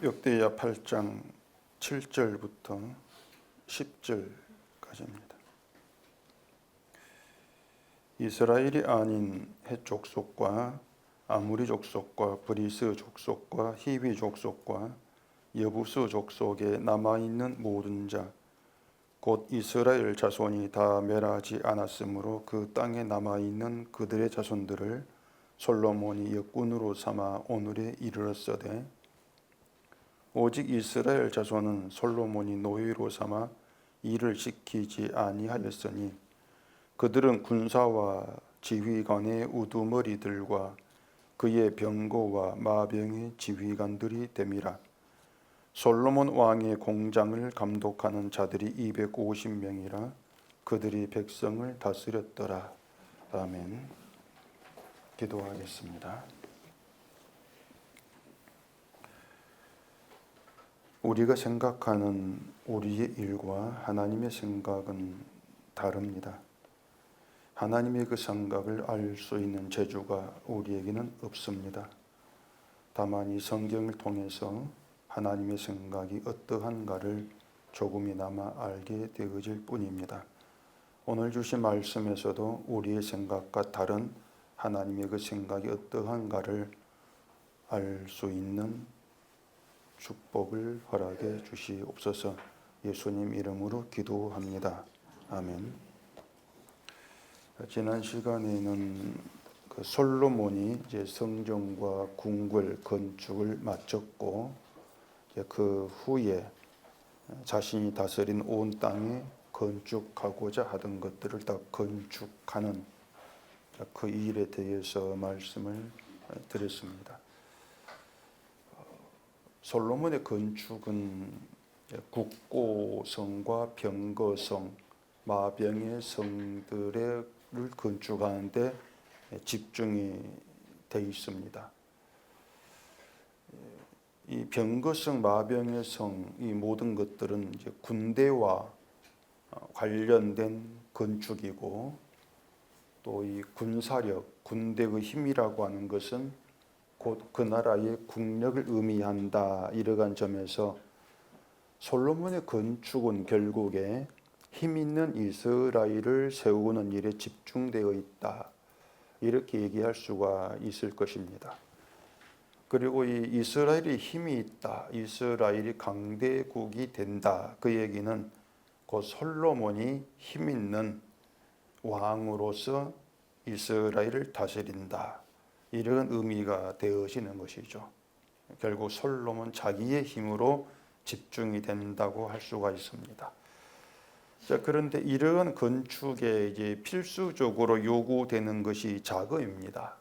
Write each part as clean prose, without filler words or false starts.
역대하 8장 7절부터 10절까지입니다. 이스라엘이 아닌 헷 족속과 아무리 족속과 브리스 족속과 히위 족속과 여부스 족속에 남아있는 모든 자 곧 이스라엘 자손이 다 멸하지 않았으므로 그 땅에 남아있는 그들의 자손들을 솔로몬이 역군으로 삼아 오늘에 이르렀으되 오직 이스라엘 자손은 솔로몬이 노예로 삼아 일을 시키지 아니하였으니 그들은 군사와 지휘관의 우두머리들과 그의 병거와 마병의 지휘관들이 됨이라. 솔로몬 왕의 공장을 감독하는 자들이 250명이라 그들이 백성을 다스렸더라. 아멘. 기도하겠습니다. 우리가 생각하는 우리의 일과 하나님의 생각은 다릅니다. 하나님의 그 생각을 알 수 있는 재주가 우리에게는 없습니다. 다만 이 성경을 통해서 하나님의 생각이 어떠한가를 조금이나마 알게 되어질 뿐입니다. 오늘 주신 말씀에서도 우리의 생각과 다른 하나님의 그 생각이 어떠한가를 알 수 있는 축복을 허락해 주시옵소서. 예수님 이름으로 기도합니다. 아멘. 지난 시간에는 그 솔로몬이 이제 성전과 궁궐 건축을 마쳤고 그 후에 자신이 다스린 온 땅에 건축하고자 하던 것들을 다 건축하는 그 일에 대해서 말씀을 드렸습니다. 솔로몬의 건축은 국고성과 병거성, 마병의 성들을 건축하는데 집중이 되어 있습니다. 이 병거성, 마병의 성, 이 모든 것들은 이제 군대와 관련된 건축이고 또 이 군사력, 군대의 힘이라고 하는 것은 곧 그 나라의 국력을 의미한다. 이러한 점에서 솔로몬의 건축은 결국에 힘 있는 이스라엘을 세우는 일에 집중되어 있다. 이렇게 얘기할 수가 있을 것입니다. 그리고 이 이스라엘이 힘이 있다. 이스라엘이 강대국이 된다. 그 얘기는 곧 솔로몬이 힘 있는 왕으로서 이스라엘을 다스린다. 이런 의미가 되어지는 것이죠. 결국 솔로몬 자기의 힘으로 집중이 된다고 할 수가 있습니다. 자, 그런데 이러한 건축에 이제 필수적으로 요구되는 것이 자금입니다.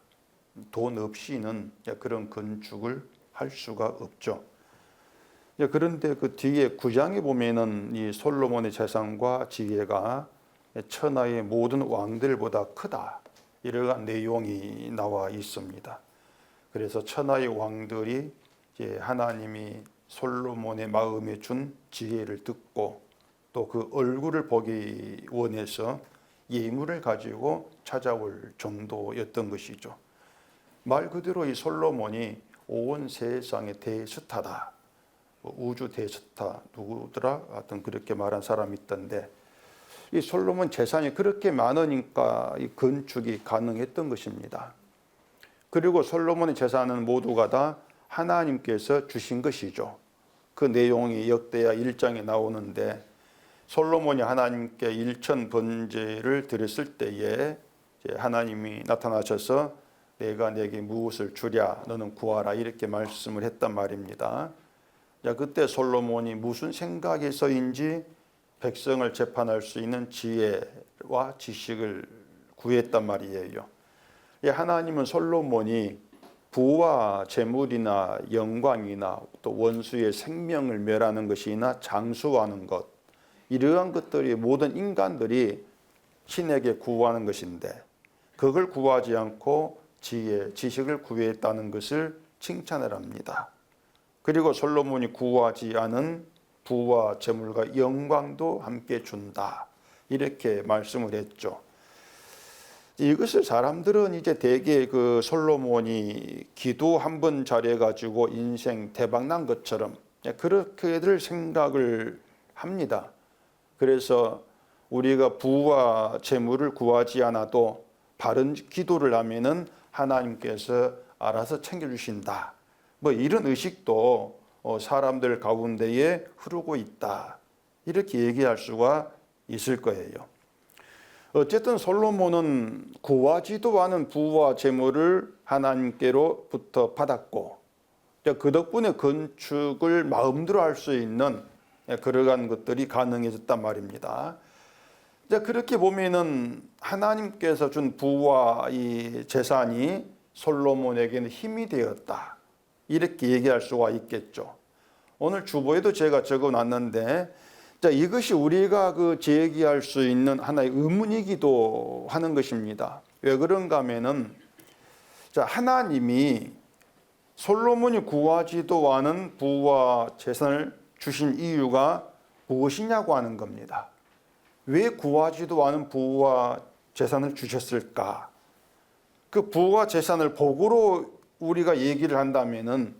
돈 없이는 그런 건축을 할 수가 없죠. 그런데 그 뒤에 9장에 보면은 이 솔로몬의 재산과 지혜가 천하의 모든 왕들보다 크다. 이러한 내용이 나와 있습니다. 그래서 천하의 왕들이 이제 하나님이 솔로몬의 마음에 준 지혜를 듣고 또 그 얼굴을 보기 원해서 예물을 가지고 찾아올 정도였던 것이죠. 말 그대로 이 솔로몬이 온 세상의 대스타다. 우주 대스타 누구더라? 하여튼 그렇게 말한 사람이 있던데 이 솔로몬 재산이 그렇게 많으니까 이 건축이 가능했던 것입니다. 그리고 솔로몬의 재산은 모두가 다 하나님께서 주신 것이죠. 그 내용이 역대하 1장에 나오는데 솔로몬이 하나님께 일천 번제를 드렸을 때에 하나님이 나타나셔서 내가 내게 무엇을 주랴 너는 구하라 이렇게 말씀을 했단 말입니다. 자, 그때 솔로몬이 무슨 생각에서인지 백성을 재판할 수 있는 지혜와 지식을 구했단 말이에요. 하나님은 솔로몬이 부와 재물이나 영광이나 또 원수의 생명을 멸하는 것이나 장수하는 것 이러한 것들이 모든 인간들이 신에게 구하는 것인데 그걸 구하지 않고 지혜, 지식을 구했다는 것을 칭찬을 합니다. 그리고 솔로몬이 구하지 않은 부와 재물과 영광도 함께 준다. 이렇게 말씀을 했죠. 이것을 사람들은 이제 대개 그 솔로몬이 기도 한 번 잘해가지고 인생 대박 난 것처럼 그렇게들 생각을 합니다. 그래서 우리가 부와 재물을 구하지 않아도 바른 기도를 하면은 하나님께서 알아서 챙겨주신다. 뭐 이런 의식도 사람들 가운데에 흐르고 있다. 이렇게 얘기할 수가 있을 거예요. 어쨌든 솔로몬은 구하지도 않은 부와 재물을 하나님께로부터 받았고 그 덕분에 건축을 마음대로 할 수 있는 그러한 것들이 가능해졌단 말입니다. 그렇게 보면은 하나님께서 준 부와 이 재산이 솔로몬에게는 힘이 되었다. 이렇게 얘기할 수가 있겠죠. 오늘 주보에도 제가 적어놨는데 이것이 우리가 제기할 수 있는 하나의 의문이기도 하는 것입니다. 왜 그런가 하면은 하나님이 솔로몬이 구하지도 않은 부와 재산을 주신 이유가 무엇이냐고 하는 겁니다. 왜 구하지도 않은 부와 재산을 주셨을까? 그 부와 재산을 복으로 우리가 얘기를 한다면은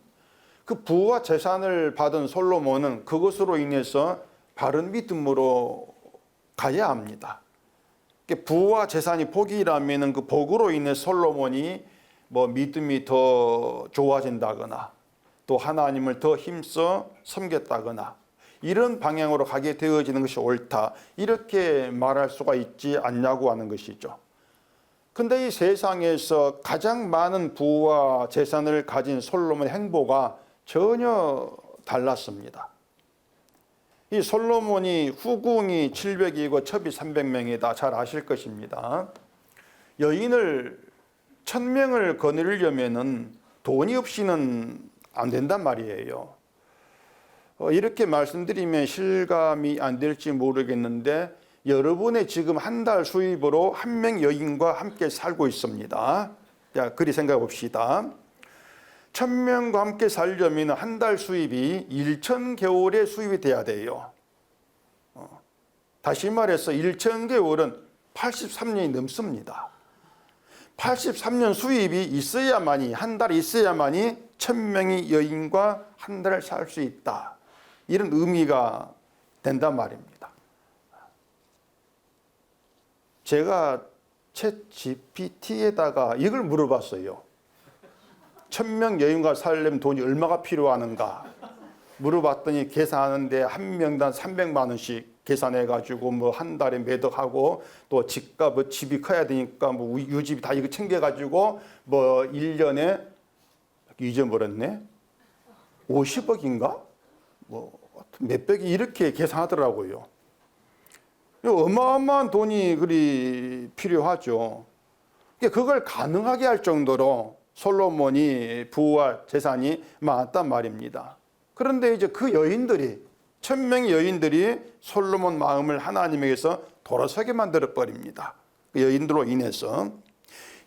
그 부와 재산을 받은 솔로몬은 그것으로 인해서 바른 믿음으로 가야 합니다. 부와 재산이 복이라면은 그 복으로 인해 솔로몬이 뭐 믿음이 더 좋아진다거나 또 하나님을 더 힘써 섬겼다거나 이런 방향으로 가게 되어지는 것이 옳다. 이렇게 말할 수가 있지 않냐고 하는 것이죠. 근데 이 세상에서 가장 많은 부와 재산을 가진 솔로몬의 행보가 전혀 달랐습니다. 이 솔로몬이 후궁이 700이고 첩이 300명이다. 잘 아실 것입니다. 여인을 1000명을 거느리려면은 돈이 없이는 안 된단 말이에요. 이렇게 말씀드리면 실감이 안 될지 모르겠는데 여러분의 지금 한 달 수입으로 한 명 여인과 함께 살고 있습니다. 자, 그리 생각해 봅시다. 1000명과 함께 살려면 한 달 수입이 1000개월의 수입이 돼야 돼요. 다시 말해서 1000개월은 83년이 넘습니다. 83년 수입이 있어야만이, 한 달 있어야만이 1000명의 여인과 한 달을 살 수 있다. 이런 의미가 된단 말입니다. 제가 챗 GPT에다가 이걸 물어봤어요. 1000명 여인과 살려면 돈이 얼마가 필요하는가 물어봤더니 계산하는데 한 명당 300만 원씩 계산해가지고 뭐 한 달에 매덕하고 또 집값 뭐 집이 커야 되니까 뭐 유지비 다 이거 챙겨가지고 뭐 1년에 잊어버렸네 50억인가 뭐 몇백이 이렇게 계산하더라고요. 어마어마한 돈이 그리 필요하죠. 그걸 가능하게 할 정도로 솔로몬이 부와 재산이 많았단 말입니다. 그런데 이제 그 여인들이 1000명의 여인들이 솔로몬 마음을 하나님에게서 돌아서게 만들어 버립니다. 그 여인들로 인해서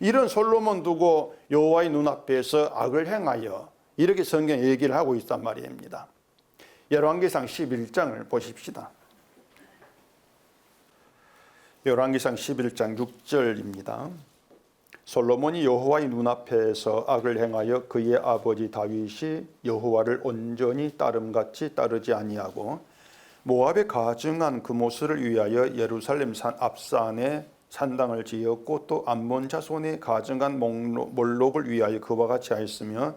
이런 솔로몬 두고 여호와의 눈앞에서 악을 행하여 이렇게 성경 얘기를 하고 있단 말입니다. 열왕기상 11장을 보십시다. 열왕기상 11장 6절입니다. 솔로몬이 여호와의 눈앞에서 악을 행하여 그의 아버지 다윗이 여호와를 온전히 따름같이 따르지 아니하고 모압에 가증한 그모스를 위하여 예루살렘 산 앞산에 산당을 지었고 또 암몬 자손에 가증한 몰록을 위하여 그와 같이 하였으며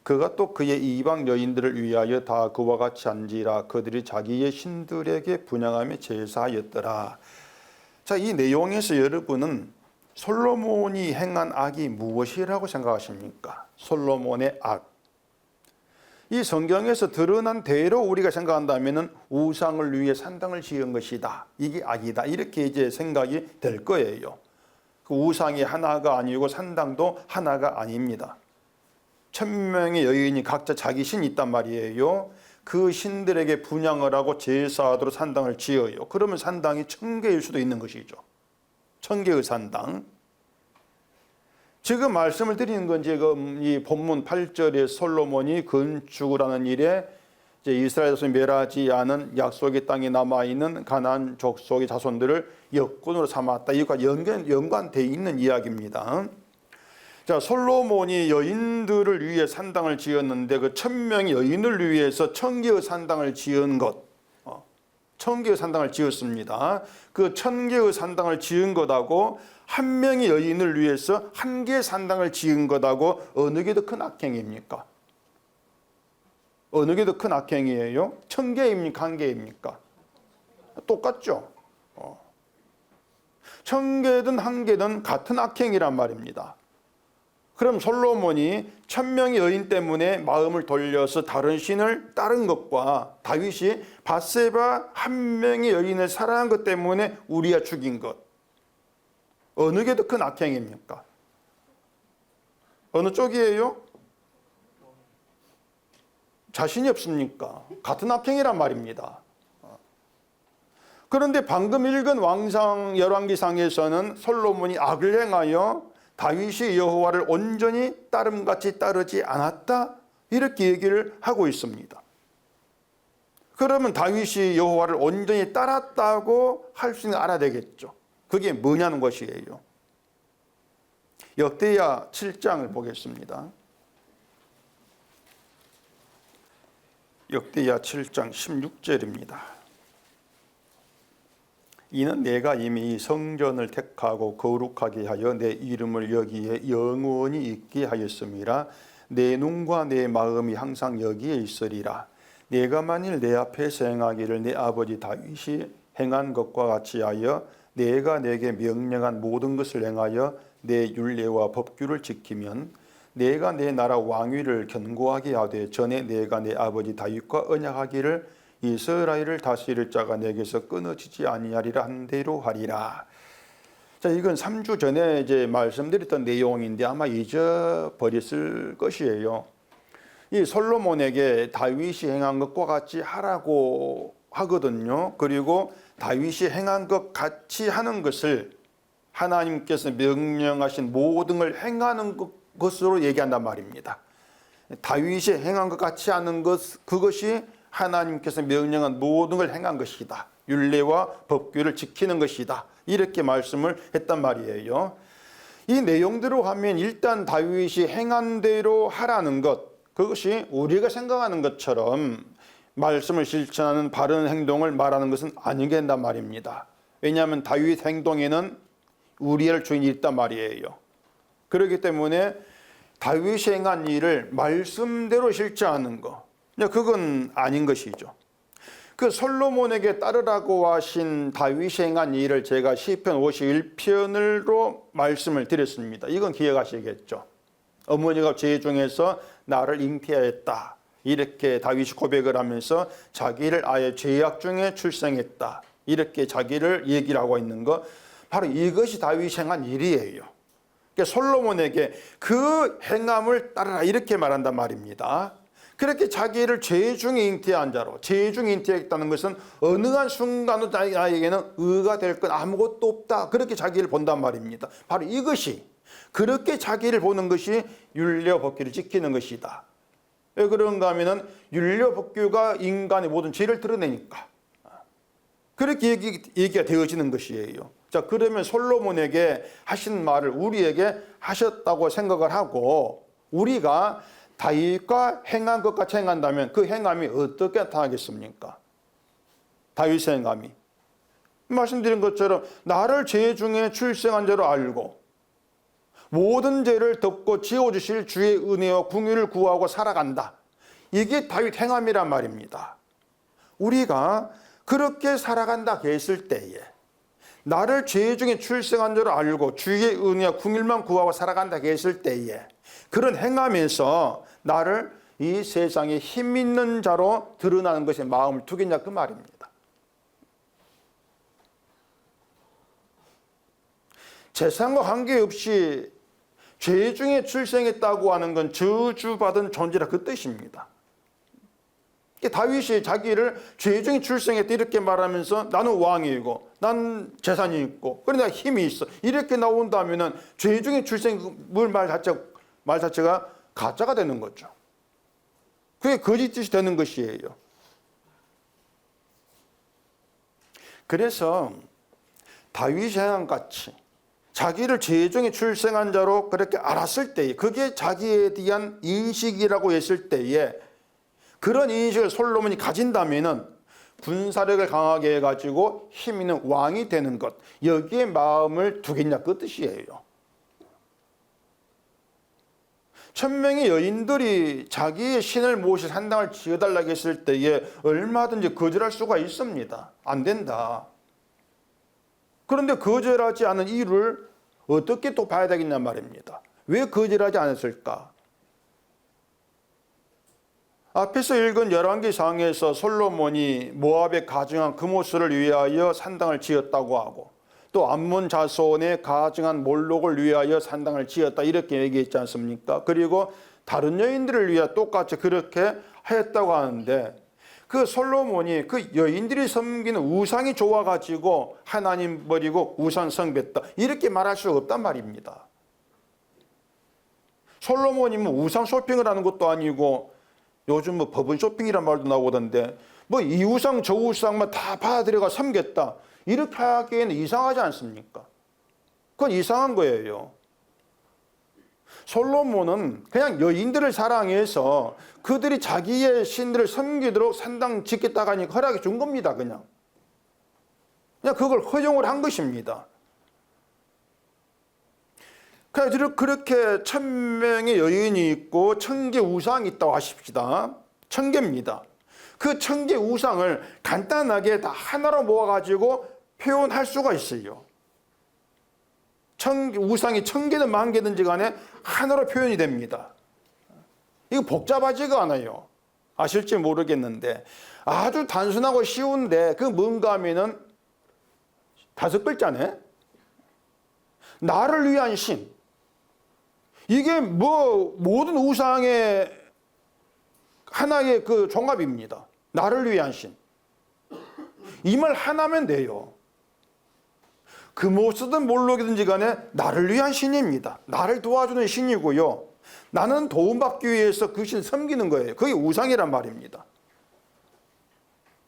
그가 또 그의 이방 여인들을 위하여 다 그와 같이 한지라 그들이 자기의 신들에게 분향하며 제사하였더라. 자, 이 내용에서 여러분은 솔로몬이 행한 악이 무엇이라고 생각하십니까? 솔로몬의 악. 이 성경에서 드러난 대로 우리가 생각한다면 우상을 위해 산당을 지은 것이다. 이게 악이다. 이렇게 이제 생각이 될 거예요. 그 우상이 하나가 아니고 산당도 하나가 아닙니다. 1000명의 여인이 각자 자기 신이 있단 말이에요. 그 신들에게 분향을 하고 제사하도록 산당을 지어요. 그러면 산당이 1000개일 수도 있는 것이죠. 1000개의 산당. 지금 말씀을 드리는 건 지금 이 본문 8절에 솔로몬이 건축을 하는 일에 이제 이스라엘 자손이 멸하지 않은 약속의 땅에 남아 있는 가나안 족속의 자손들을 역군으로 삼았다. 이것과 연관돼 있는 이야기입니다. 자, 솔로몬이 여인들을 위해 산당을 지었는데 그 1000명의 여인을 위해서 1000개의 산당을 지은 것, 1000개의 산당을 지었습니다. 그 1000개의 산당을 지은 것하고 한 명의 여인을 위해서 1개의 산당을 지은 것하고 어느 게 더 큰 악행입니까? 어느 게 더 큰 악행이에요? 1000개입니까? 1개입니까? 똑같죠. 1000개든 1개든 같은 악행이란 말입니다. 그럼 솔로몬이 1000명의 여인 때문에 마음을 돌려서 다른 신을 따른 것과 다윗이 밧세바 한 명의 여인을 사랑한 것 때문에 우리야 죽인 것, 어느 게 더 큰 악행입니까? 어느 쪽이에요? 자신이 없습니까? 같은 악행이란 말입니다. 그런데 방금 읽은 왕상 열왕기상에서는 솔로몬이 악을 행하여 다윗이 여호와를 온전히 따름같이 따르지 않았다, 이렇게 얘기를 하고 있습니다. 그러면 다윗이 여호와를 온전히 따랐다고 할 수 있는 알아야 되겠죠. 그게 뭐냐는 것이에요. 역대하 7장을 보겠습니다. 역대하 7장 16절입니다. 이는 내가 이미 성전을 택하고 거룩하게 하여 내 이름을 여기에 영원히 있게 하였음이라. 내 눈과 내 마음이 항상 여기에 있으리라. 내가 만일 내 앞에서 행하기를 내 아버지 다윗이 행한 것과 같이 하여 내가 내게 명령한 모든 것을 행하여 내 율례와 법규를 지키면 내가 내 나라 왕위를 견고하게 하되 전에 내가 내 아버지 다윗과 언약하기를 이스라엘을 다스릴 자가 내게서 끊어지지 아니하리라 한 대로 하리라. 자, 이건 3주 전에 이제 말씀드렸던 내용인데 아마 잊어버렸을 것이에요. 이 솔로몬에게 다윗이 행한 것과 같이 하라고 하거든요. 그리고 다윗이 행한 것 같이 하는 것을 하나님께서 명령하신 모든 걸 행하는 것으로 얘기한단 말입니다. 다윗이 행한 것 같이 하는 것, 그것이 하나님께서 명령한 모든 걸 행한 것이다. 율례와 법규를 지키는 것이다. 이렇게 말씀을 했단 말이에요. 이 내용대로 하면 일단 다윗이 행한 대로 하라는 것, 그것이 우리가 생각하는 것처럼 말씀을 실천하는 바른 행동을 말하는 것은 아니게 된단 말입니다. 왜냐하면 다윗 행동에는 우리엘 주인이 있단 말이에요. 그렇기 때문에 다윗이 행한 일을 말씀대로 실천하는 것, 그건 아닌 것이죠. 그 솔로몬에게 따르라고 하신 다윗이 행한 일을 제가 시편 51편으로 말씀을 드렸습니다. 이건 기억하시겠죠. 어머니가 죄 중에서 나를 잉태하였다, 이렇게 다윗이 고백을 하면서 자기를 아예 죄악 중에 출생했다, 이렇게 자기를 얘기를 하고 있는 것, 바로 이것이 다윗이 행한 일이에요. 그러니까 솔로몬에게 그 행함을 따르라, 이렇게 말한단 말입니다. 그렇게 자기를 죄 중에 잉태한 자로, 죄 중에 잉태했다는 것은 어느 한 순간도 나에게는 의가 될 건 아무것도 없다, 그렇게 자기를 본단 말입니다. 바로 이것이, 그렇게 자기를 보는 것이 율례와 법규를 지키는 것이다. 왜 그런가 하면은 율례와 법규가 인간의 모든 죄를 드러내니까 그렇게 얘기가 되어지는 것이에요. 자, 그러면 솔로몬에게 하신 말을 우리에게 하셨다고 생각을 하고 우리가 다윗과 행한 것 같이 행한다면 그 행함이 어떻게 나타나겠습니까? 다윗의 행함이 말씀드린 것처럼 나를 죄 중에 출생한 자로 알고 모든 죄를 덮고 지어주실 주의 은혜와 궁유를 구하고 살아간다. 이게 다윗 행함이란 말입니다. 우리가 그렇게 살아간다 했을 때에, 나를 죄 중에 출생한 자로 알고 주의 은혜와 궁유만 구하고 살아간다 했을 때에, 그런 행함에서 나를 이 세상에 힘 있는 자로 드러나는 것에 마음을 두겠냐, 그 말입니다. 세상과 관계없이 죄 중에 출생했다고 하는 건 저주받은 존재라, 그 뜻입니다. 다윗이 자기를 죄 중에 출생했다 이렇게 말하면서 나는 왕이고 난 재산이 있고 그러나 힘이 있어 이렇게 나온다면 죄 중에 출생물 말 자체가 가짜가 되는 거죠. 그게 거짓 뜻이 되는 것이에요. 그래서 다윗이 행한 같이 자기를 제중에 출생한 자로 그렇게 알았을 때에, 그게 자기에 대한 인식이라고 했을 때에, 그런 인식을 솔로몬이 가진다면은 군사력을 강하게 해가지고 힘 있는 왕이 되는 것, 여기에 마음을 두겠냐 그 뜻이에요. 1000명의 여인들이 자기의 신을 모시 산당을 지어달라고 했을 때에 얼마든지 거절할 수가 있습니다. 안 된다. 그런데 거절하지 않은 이유를 어떻게 또 봐야 되겠냐 말입니다. 왜 거절하지 않았을까? 앞에서 읽은 열왕기상에서 솔로몬이 모압에 가증한 금오스를 위하여 산당을 지었다고 하고, 또 암몬 자손에 가증한 몰록을 위하여 산당을 지었다 이렇게 얘기했지 않습니까? 그리고 다른 여인들을 위하여 똑같이 그렇게 하였다고 하는데, 그 솔로몬이 그 여인들이 섬기는 우상이 좋아가지고 하나님 버리고 우상 숭배했다 이렇게 말할 수 없단 말입니다. 솔로몬이 뭐 우상 쇼핑을 하는 것도 아니고, 요즘 뭐 법은 쇼핑이란 말도 나오던데, 뭐 이 우상 저 우상만 다 받아들여가 섬겼다 이렇게 하기에는 이상하지 않습니까? 그건 이상한 거예요. 솔로몬은 그냥 여인들을 사랑해서 그들이 자기의 신들을 섬기도록 산당 짓겠다고 하니까 허락해 준 겁니다. 그냥 그걸 허용을 한 것입니다. 그렇게 1000명의 여인이 있고 1000개 우상이 있다고 하십시다. 1000개입니다. 그 1000개 우상을 간단하게 다 하나로 모아가지고 표현할 수가 있어요. 우상이 1000개든 10,000개든지 간에 하나로 표현이 됩니다. 이거 복잡하지가 않아요. 아실지 모르겠는데 아주 단순하고 쉬운데, 그 뭔가 하면은 5글자네. 나를 위한 신. 이게 뭐 모든 우상의 하나의 그 종합입니다. 나를 위한 신. 이 말 하나면 돼요. 금오스든 몰록이든지 간에 나를 위한 신입니다. 나를 도와주는 신이고요. 나는 도움받기 위해서 그 신 섬기는 거예요. 그게 우상이란 말입니다.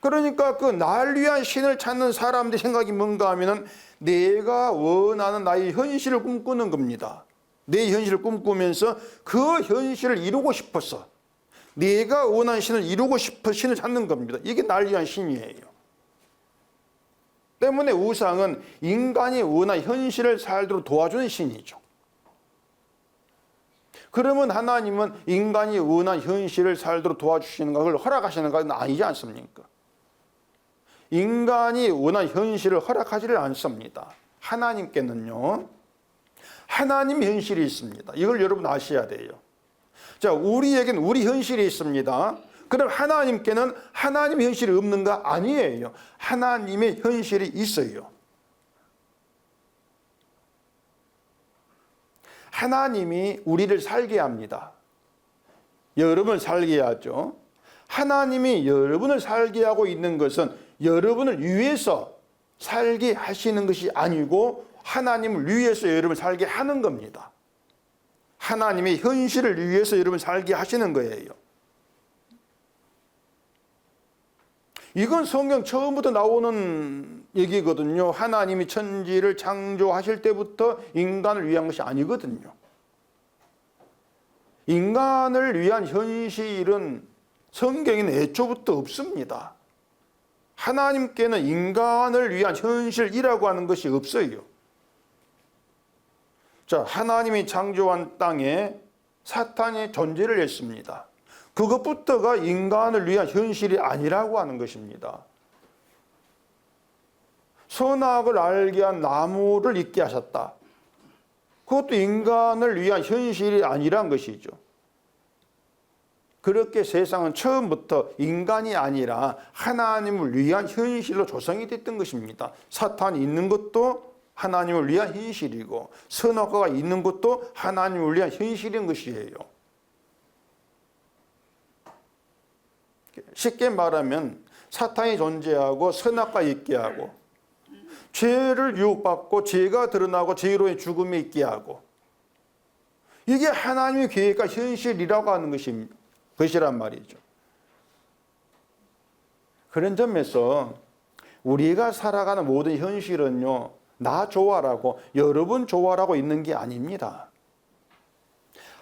그러니까 그 나를 위한 신을 찾는 사람들의 생각이 뭔가 하면은 내가 원하는 나의 현실을 꿈꾸는 겁니다. 내 현실을 꿈꾸면서 그 현실을 이루고 싶어서 내가 원하는 신을 이루고 싶어 신을 찾는 겁니다. 이게 나를 위한 신이에요. 때문에 우상은 인간이 원하는 현실을 살도록 도와주는 신이죠. 그러면 하나님은 인간이 원하는 현실을 살도록 도와주시는 것을 허락하시는 것은 아니지 않습니까? 인간이 원하는 현실을 허락하지를 않습니다. 하나님께는요, 하나님 현실이 있습니다. 이걸 여러분 아셔야 돼요. 자, 우리에게는 우리 현실이 있습니다. 그럼 하나님께는 하나님 현실이 없는가? 아니에요. 하나님의 현실이 있어요. 하나님이 우리를 살게 합니다. 여러분을 살게 하죠. 하나님이 여러분을 살게 하고 있는 것은 여러분을 위해서 살게 하시는 것이 아니고 하나님을 위해서 여러분을 살게 하는 겁니다. 하나님의 현실을 위해서 여러분을 살게 하시는 거예요. 이건 성경 처음부터 나오는 얘기거든요. 하나님이 천지를 창조하실 때부터 인간을 위한 것이 아니거든요. 인간을 위한 현실은 성경에는 애초부터 없습니다. 하나님께는 인간을 위한 현실이라고 하는 것이 없어요. 자, 하나님이 창조한 땅에 사탄이 존재를 했습니다. 그것부터가 인간을 위한 현실이 아니라고 하는 것입니다. 선악을 알게 한 나무를 있게 하셨다. 그것도 인간을 위한 현실이 아니란 것이죠. 그렇게 세상은 처음부터 인간이 아니라 하나님을 위한 현실로 조성이 됐던 것입니다. 사탄이 있는 것도 하나님을 위한 현실이고 선악과가 있는 것도 하나님을 위한 현실인 것이에요. 쉽게 말하면 사탄이 존재하고 선악과 있게 하고 죄를 유혹받고 죄가 드러나고 죄로 인해 죽음이 있게 하고, 이게 하나님의 계획과 현실이라고 하는 것이란 말이죠. 그런 점에서 우리가 살아가는 모든 현실은요, 나 좋아라고, 여러분 좋아라고 있는 게 아닙니다.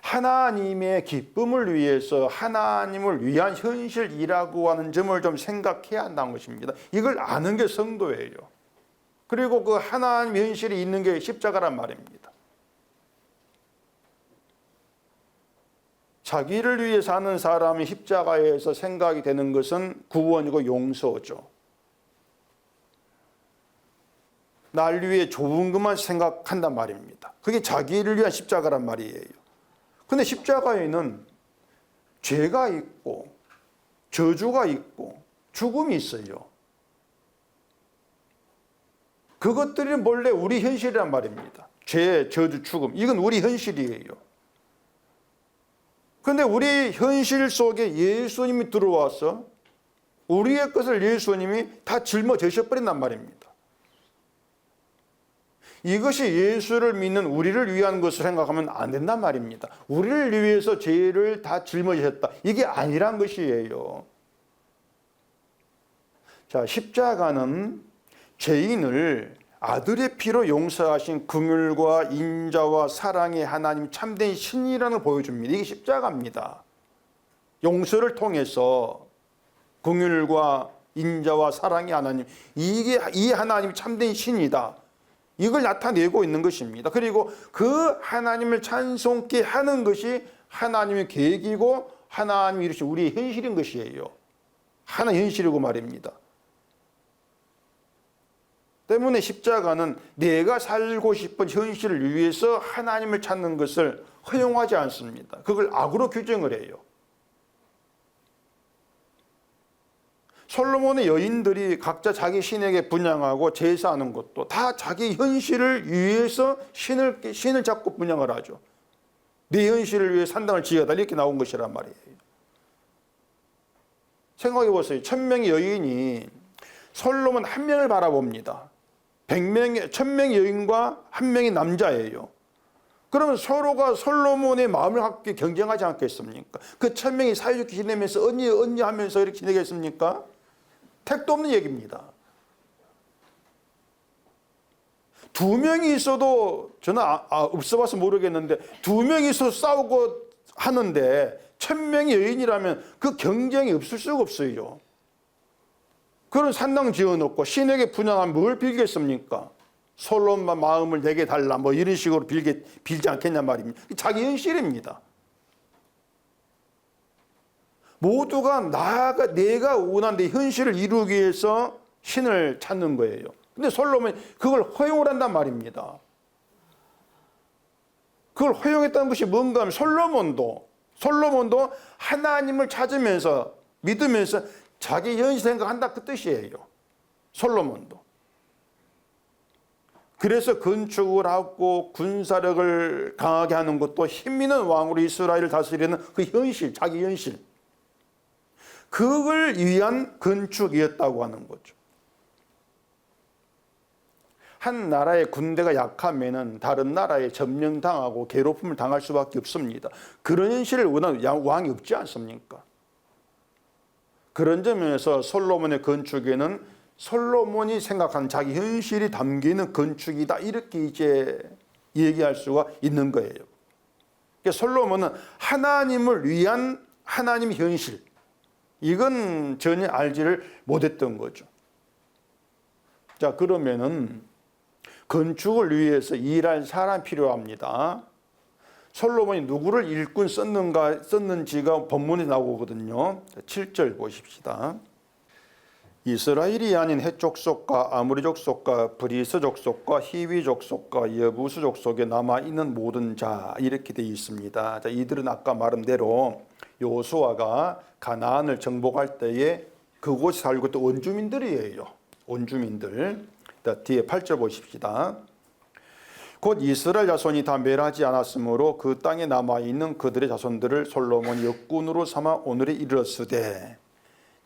하나님의 기쁨을 위해서 하나님을 위한 현실이라고 하는 점을 좀 생각해야 한다는 것입니다. 이걸 아는 게 성도예요. 그리고 그 하나님 현실이 있는 게 십자가란 말입니다. 자기를 위해 사는 사람이 십자가에서 생각이 되는 것은 구원이고 용서죠. 날 위해 좋은 것만 생각한단 말입니다. 그게 자기를 위한 십자가란 말이에요. 근데 십자가에는 죄가 있고 저주가 있고 죽음이 있어요. 그것들이 본래 우리 현실이란 말입니다. 죄, 저주, 죽음. 이건 우리 현실이에요. 그런데 우리 현실 속에 예수님이 들어와서 우리의 것을 예수님이 다 짊어지셔버린단 말입니다. 이것이 예수를 믿는 우리를 위한 것을 생각하면 안 된단 말입니다. 우리를 위해서 죄를 다 짊어지셨다. 이게 아니란 것이에요. 자, 십자가는 죄인을 아들의 피로 용서하신 긍휼과 인자와 사랑의 하나님 참된 신이라는 걸 보여줍니다. 이게 십자가입니다. 용서를 통해서 긍휼과 인자와 사랑의 하나님, 이 하나님이 참된 신이다. 이걸 나타내고 있는 것입니다. 그리고 그 하나님을 찬송케 하는 것이 하나님의 계획이고 하나님이 이루신 우리의 현실인 것이에요. 하나 현실이고 말입니다. 때문에 십자가는 내가 살고 싶은 현실을 위해서 하나님을 찾는 것을 허용하지 않습니다. 그걸 악으로 규정을 해요. 솔로몬의 여인들이 각자 자기 신에게 분향하고 제사하는 것도 다 자기 현실을 위해서 신을 잡고 분향을 하죠. 네 현실을 위해 산당을 지어다 이렇게 나온 것이란 말이에요. 생각해 보세요. 1000명의 여인이 솔로몬 한 명을 바라봅니다. 1000명의 여인과 한 명의 남자예요. 그러면 서로가 솔로몬의 마음을 갖게 경쟁하지 않겠습니까? 그 1000명이 사이좋게 지내면서 언니 하면서 이렇게 지내겠습니까? 택도 없는 얘기입니다. 2명이 있어도 저는 없어봐서 모르겠는데 2명이 있어도 싸우고 하는데 1000명의 여인이라면 그 경쟁이 없을 수가 없어요. 그런 산당 지어놓고 신에게 분양하면 뭘 빌겠습니까? 솔로몬 마음을 내게 달라 뭐 이런 식으로 빌지 않겠냐 말입니다. 자기 현실입니다. 모두가 내가 원하는 내 현실을 이루기 위해서 신을 찾는 거예요. 근데 솔로몬이 그걸 허용을 한단 말입니다. 그걸 허용했다는 것이 뭔가 하면 솔로몬도 하나님을 찾으면서 믿으면서 자기 현실 생각한다 그 뜻이에요. 솔로몬도. 그래서 건축을 하고 군사력을 강하게 하는 것도 힘있는 왕으로 이스라엘을 다스리는 그 현실, 자기 현실. 그걸 위한 건축이었다고 하는 거죠. 한 나라의 군대가 약하면은 다른 나라에 점령당하고 괴롭힘을 당할 수밖에 없습니다. 그런 현실을 원하는 왕이 없지 않습니까? 그런 점에서 솔로몬의 건축에는 솔로몬이 생각하는 자기 현실이 담기는 건축이다 이렇게 이제 얘기할 수가 있는 거예요. 그러니까 솔로몬은 하나님을 위한 하나님의 현실 이건 전혀 알지를 못했던 거죠. 자, 그러면은 건축을 위해서 일할 사람이 필요합니다. 솔로몬이 누구를 일꾼 썼는지가 본문에 나오거든요. 7절 보십시다. 이스라엘이 아닌 헷 족속과 아모리 족속과 브리스 족속과 히위 족속과 여부스 족속에 남아 있는 모든 자 이렇게 되어 있습니다. 자, 이들은 아까 말한 대로 여호수아가 가나안을 정복할 때에 그곳에 살고 있던 원주민들이에요. 원주민들. 자, 뒤에 8절 보십시다. 곧 이스라엘 자손이 다 멸하지 않았으므로 그 땅에 남아있는 그들의 자손들을 솔로몬이 역군으로 삼아 오늘에 이르렀으되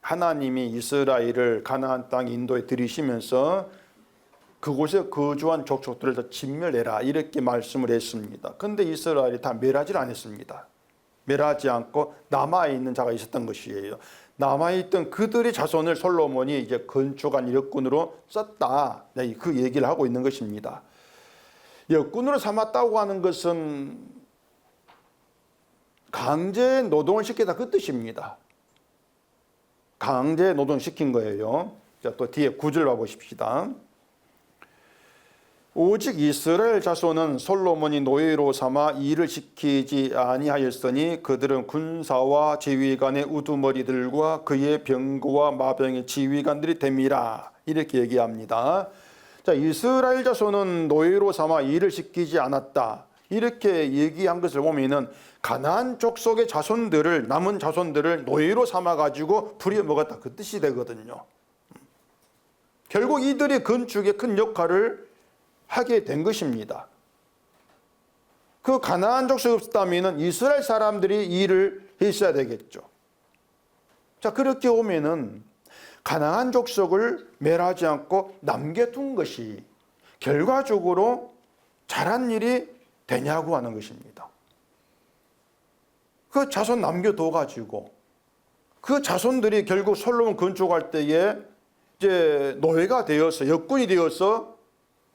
하나님이 이스라엘을 가나안 땅 인도에 들이시면서 그곳에 거주한 족속들을 다 진멸해라 이렇게 말씀을 했습니다. 그런데 이스라엘이 다 멸하지 않았습니다. 멸하지 않고 남아있는 자가 있었던 것이에요. 남아있던 그들의 자손을 솔로몬이 이제 건축한 일꾼으로 썼다. 그 얘기를 하고 있는 것입니다. 일꾼으로 삼았다고 하는 것은 강제 노동을 시키다 그 뜻입니다. 강제 노동시킨 거예요. 자, 또 뒤에 9절 봐보십시다. 오직 이스라엘 자손은 솔로몬이 노예로 삼아 일을 시키지 아니하였으니 그들은 군사와 지휘관의 우두머리들과 그의 병거와 마병의 지휘관들이 됨이라. 이렇게 얘기합니다. 자, 이스라엘 자손은 노예로 삼아 일을 시키지 않았다. 이렇게 얘기한 것을 보면은 가나안 족속의 자손들을, 남은 자손들을 노예로 삼아 가지고 부려먹었다 그 뜻이 되거든요. 결국 이들이 건축에 큰 역할을 하게 된 것입니다. 그 가나안 족속이 없었다면 이스라엘 사람들이 일을 했어야 되겠죠. 자, 그렇게 오면은 가나안 족속을 멸하지 않고 남겨둔 것이 결과적으로 잘한 일이 되냐고 하는 것입니다. 그 자손 남겨둬 가지고 그 자손들이 결국 솔로몬 건축할 때에 이제 노예가 되어서 역군이 되어서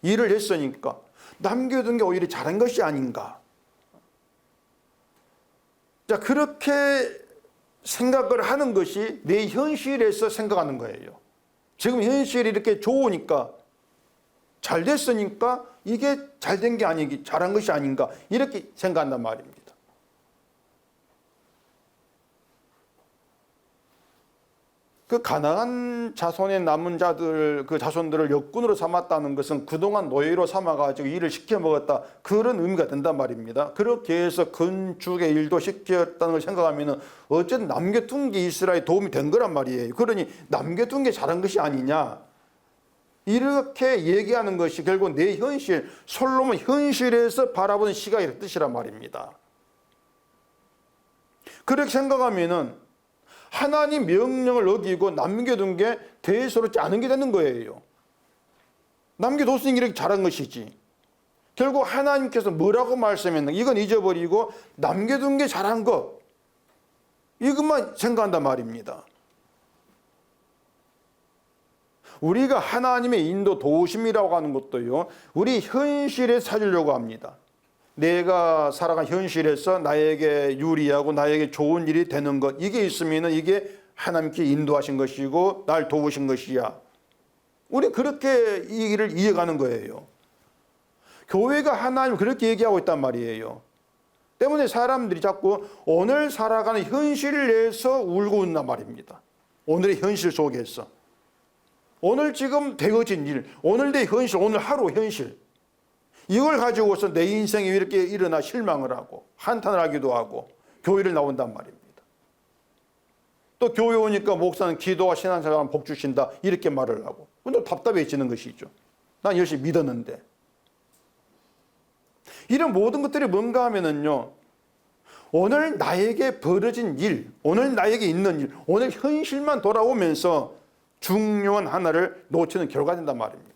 일을 했으니까 남겨둔 게 오히려 잘한 것이 아닌가. 자, 그렇게 생각을 하는 것이 내 현실에서 생각하는 거예요. 지금 현실이 이렇게 좋으니까 잘 됐으니까 이게 잘된 게 아니기 잘한 것이 아닌가 이렇게 생각한단 말입니다. 그 가나안 자손의 남은 자들 그 자손들을 역군으로 삼았다는 것은 그동안 노예로 삼아가지고 일을 시켜 먹었다 그런 의미가 된단 말입니다. 그렇게 해서 건축의 일도 시켰다는 걸 생각하면은 어쨌든 남겨둔 게 이스라엘에 도움이 된 거란 말이에요. 그러니 남겨둔 게 잘한 것이 아니냐 이렇게 얘기하는 것이 결국 내 현실 솔로몬 현실에서 바라보는 시각의 뜻이란 말입니다. 그렇게 생각하면은 하나님 명령을 어기고 남겨둔 게 대수롭지 않은 게 되는 거예요. 남겨뒀으니 이렇게 잘한 것이지. 결국 하나님께서 뭐라고 말씀했는가 이건 잊어버리고 남겨둔 게 잘한 것 이것만 생각한단 말입니다. 우리가 하나님의 인도 도우심이라고 하는 것도요 우리 현실에 찾으려고 합니다. 내가 살아간 현실에서 나에게 유리하고 나에게 좋은 일이 되는 것 이게 있으면 이게 하나님께 인도하신 것이고 날 도우신 것이야. 우리 그렇게 이 일을 이해가는 거예요. 교회가 하나님 그렇게 얘기하고 있단 말이에요. 때문에 사람들이 자꾸 오늘 살아가는 현실 내에서 울고 웃는단 말입니다. 오늘의 현실 속에서 오늘 지금 되어진 일 오늘 내 현실 오늘 하루 현실 이걸 가지고서 내 인생이 이렇게 일어나 실망을 하고 한탄을 하기도 하고 교회를 나온단 말입니다. 또 교회 오니까 목사는 기도와 신앙생활 복 주신다 이렇게 말을 하고 또 답답해지는 것이죠. 난 열심히 믿었는데 이런 모든 것들이 뭔가 하면은요 오늘 나에게 벌어진 일 오늘 나에게 있는 일 오늘 현실만 돌아오면서 중요한 하나를 놓치는 결과가 된단 말입니다.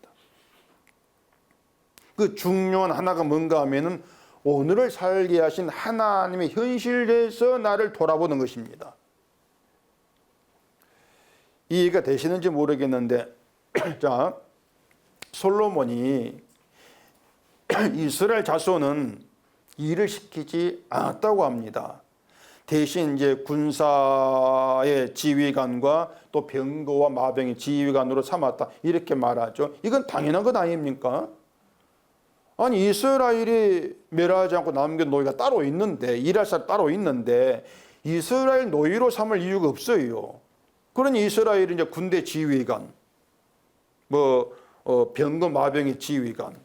그 중요한 하나가 뭔가 하면은 오늘을 살게 하신 하나님의 현실에서 나를 돌아보는 것입니다. 이해가 되시는지 모르겠는데 자 솔로몬이 이스라엘 자손은 일을 시키지 않았다고 합니다. 대신 이제 군사의 지휘관과 또 병거와 마병의 지휘관으로 삼았다 이렇게 말하죠. 이건 당연한 것 아닙니까? 아니 이스라엘이 멸하지 않고 남긴 노예가 따로 있는데 일할 사람 따로 있는데 이스라엘 노예로 삼을 이유가 없어요. 그러니 이스라엘이 이제 군대 지휘관, 병거 마병의 지휘관,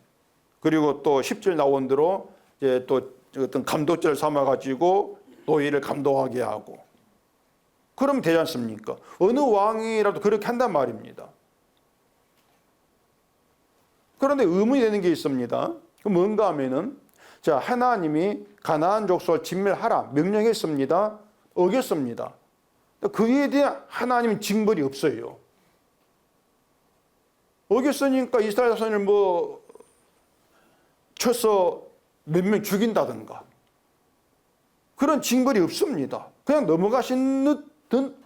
그리고 또 10절 나온 대로 이제 또 어떤 감독자를 삼아가지고 노예를 감독하게 하고 그러면 되지 않습니까? 어느 왕이라도 그렇게 한단 말입니다. 그런데 의문이 되는 게 있습니다. 그 뭔가 하면은 자 하나님이 가나안 족속을 진멸하라 명령했습니다. 어겼습니다. 그에 대한 하나님은 징벌이 없어요. 어겼으니까 이스라엘 자손을 쳐서 몇 명 죽인다든가 그런 징벌이 없습니다. 그냥 넘어가신 듯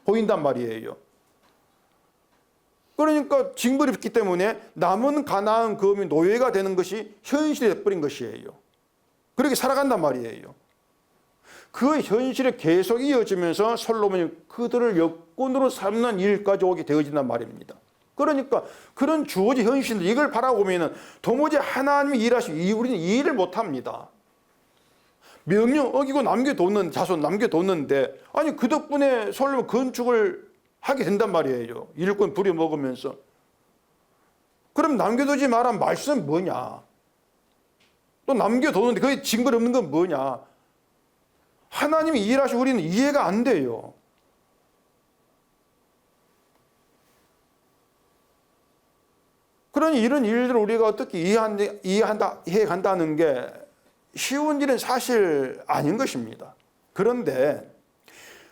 보인단 말이에요. 그러니까 징벌이 없기 때문에 남은 가나안 거민이 노예가 되는 것이 현실이 돼버린 것이에요. 그렇게 살아간단 말이에요. 그 현실이 계속 이어지면서 솔로몬이 그들을 역군으로 삼는 일까지 오게 되어진단 말입니다. 그러니까 그런 주어진 현실들 이걸 바라보면 도무지 하나님이 일하시고 우리는 이해를 못합니다. 명령 어기고 남겨뒀는 자손 남겨뒀는데 아니 그 덕분에 솔로몬 건축을 하게 된단 말이에요. 일꾼 부려먹으면서. 그럼 남겨두지 말란 말씀은 뭐냐? 또 남겨뒀는데 거기 징벌 없는 건 뭐냐? 하나님이 일하시고 우리는 이해가 안 돼요. 그러니 이런 일들을 우리가 어떻게 이해간다는 게 쉬운 일은 사실 아닌 것입니다. 그런데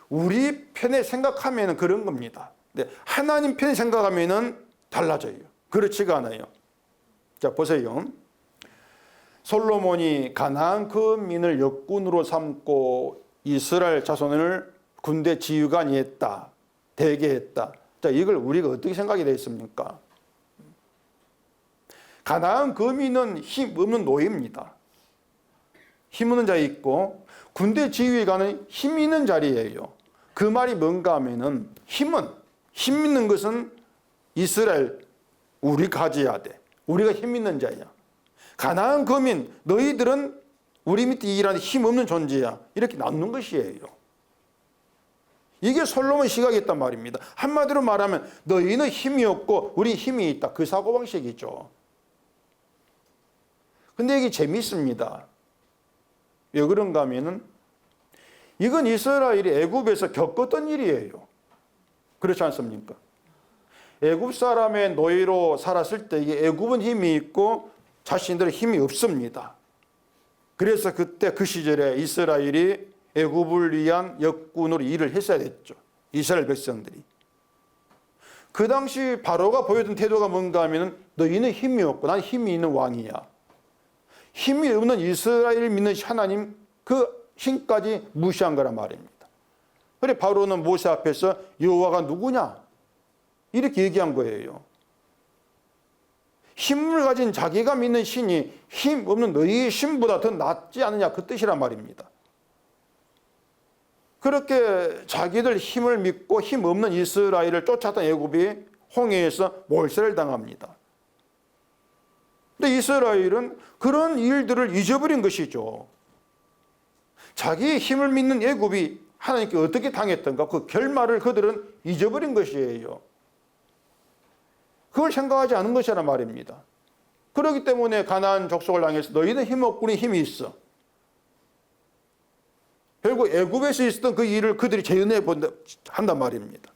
우리 편에 생각하면 그런 겁니다. 하나님 편에 생각하면 달라져요. 그렇지가 않아요. 자, 보세요. 솔로몬이 가나안 거민을 역군으로 삼고 이스라엘 자손을 군대 지휘관이 했다. 대개 했다. 자, 이걸 우리가 어떻게 생각이 되겠습니까? 가나안 거민은 힘 없는 노예입니다. 힘 없는 자에 있고 군대 지휘관은 힘 있는 자리예요. 그 말이 뭔가 하면은 힘 있는 것은 이스라엘 우리가 가져야 돼. 우리가 힘 있는 자야. 가나안 거민 너희들은 우리 밑에 일하는 힘 없는 존재야. 이렇게 나누는 것이에요. 이게 솔로몬 시각이었단 말입니다. 한마디로 말하면 너희는 힘이 없고 우리 힘이 있다. 그 사고방식이죠. 근데 이게 재미있습니다. 왜 그런가 하면은 이건 이스라엘이 애굽에서 겪었던 일이에요. 그렇지 않습니까? 애굽 사람의 노예로 살았을 때 이게 애굽은 힘이 있고 자신들은 힘이 없습니다. 그래서 그때 그 시절에 이스라엘이 애굽을 위한 역군으로 일을 했어야 됐죠. 이스라엘 백성들이. 그 당시 바로가 보여준 태도가 뭔가 하면은 너희는 힘이 없고 난 힘이 있는 왕이야. 힘이 없는 이스라엘 믿는 하나님 그 힘까지 무시한 거란 말입니다. 그래 바로는 모세 앞에서 여호와가 누구냐? 이렇게 얘기한 거예요. 힘을 가진 자기가 믿는 신이 힘 없는 너희의 신보다 더 낫지 않느냐 그 뜻이란 말입니다. 그렇게 자기들 힘을 믿고 힘 없는 이스라엘을 쫓았던 애굽이 홍해에서 몰살을 당합니다. 근데 이스라엘은 그런 일들을 잊어버린 것이죠. 자기의 힘을 믿는 애굽이 하나님께 어떻게 당했던가 그 결말을 그들은 잊어버린 것이에요. 그걸 생각하지 않은 것이란 말입니다. 그렇기 때문에 가나안 족속을 향해서 너희는 힘 없고 우리 힘이 있어. 결국 애굽에서 있었던 그 일을 그들이 재현해 한단 말입니다.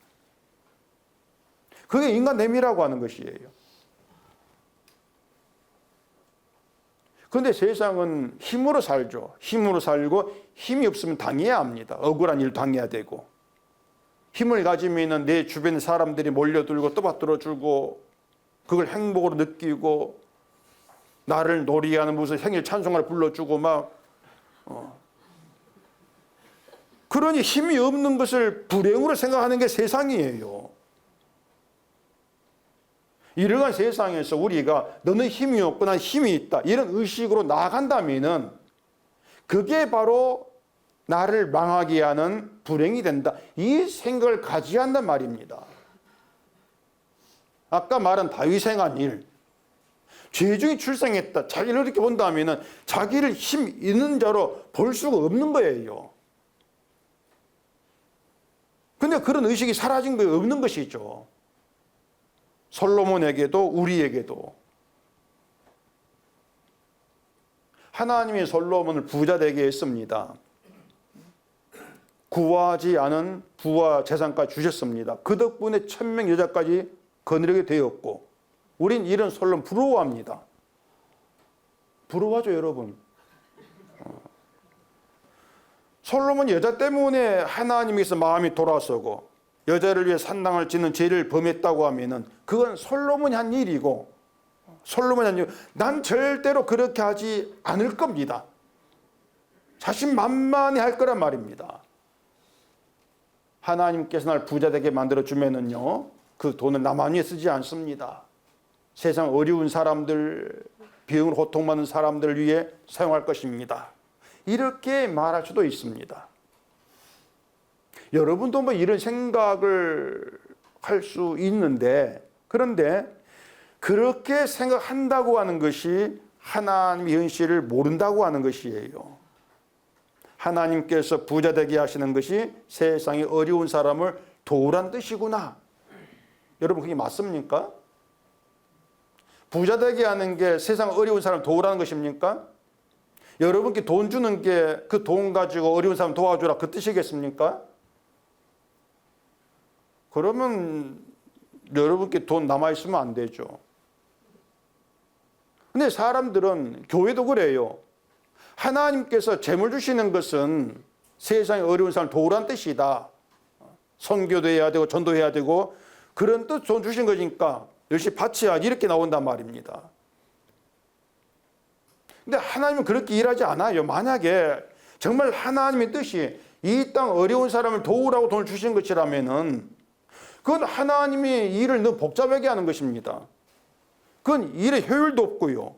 그게 인간 내미라고 하는 것이에요. 그런데 세상은 힘으로 살죠. 힘으로 살고 힘이 없으면 당해야 합니다. 억울한 일 당해야 되고. 힘을 가지면 내 주변 사람들이 몰려들고 떠받들어주고 그걸 행복으로 느끼고 나를 놀이하는 무슨 생일 찬송가를 불러주고 막 그러니 힘이 없는 것을 불행으로 생각하는 게 세상이에요. 이러한 세상에서 우리가 너는 힘이 없고 난 힘이 있다 이런 의식으로 나아간다면은 그게 바로 나를 망하게 하는 불행이 된다. 이 생각을 가져야 한단 말입니다. 아까 말한 다윗 행한 일, 죄 중에 출생했다. 자기를 이렇게 본다면은 자기를 힘 있는 자로 볼 수가 없는 거예요. 근데 그런 의식이 사라진 거 없는 것이죠. 솔로몬에게도 우리에게도. 하나님이 솔로몬을 부자 되게 했습니다. 구하지 않은 부와 재산까지 주셨습니다. 그 덕분에 1000명 여자까지 거느리게 되었고 우린 이런 솔로몬 부러워합니다. 부러워하죠 여러분. 솔로몬 여자 때문에 하나님께서 마음이 돌아서고 여자를 위해 산당을 짓는 죄를 범했다고 하면은 그건 솔로몬이 한 일이고 솔로몬이 한 일. 난 절대로 그렇게 하지 않을 겁니다. 자신만만히 할 거란 말입니다. 하나님께서 날 부자 되게 만들어 주면은요, 그 돈을 나만 위해 쓰지 않습니다. 세상 어려운 사람들, 병으로 고통받는 사람들을 위해 사용할 것입니다. 이렇게 말할 수도 있습니다. 여러분도 뭐 이런 생각을 할 수 있는데, 그런데 그렇게 생각한다고 하는 것이 하나님의 현실을 모른다고 하는 것이에요. 하나님께서 부자 되게 하시는 것이 세상의 어려운 사람을 도우란 뜻이구나. 여러분, 그게 맞습니까? 부자 되게 하는 게 세상 어려운 사람을 도우라는 것입니까? 여러분께 돈 주는 게 그 돈 가지고 어려운 사람 도와주라 그 뜻이겠습니까? 그러면 여러분께 돈 남아있으면 안 되죠. 근데 사람들은, 교회도 그래요. 하나님께서 재물 주시는 것은 세상에 어려운 사람을 도우라는 뜻이다. 선교도 해야 되고 전도해야 되고 그런 뜻 돈 주신 거니까 열심히 바쳐야 이렇게 나온단 말입니다. 근데 하나님은 그렇게 일하지 않아요. 만약에 정말 하나님의 뜻이 이 땅 어려운 사람을 도우라고 돈을 주신 것이라면은 그건 하나님이 일을 너무 복잡하게 하는 것입니다. 그건 일의 효율도 없고요.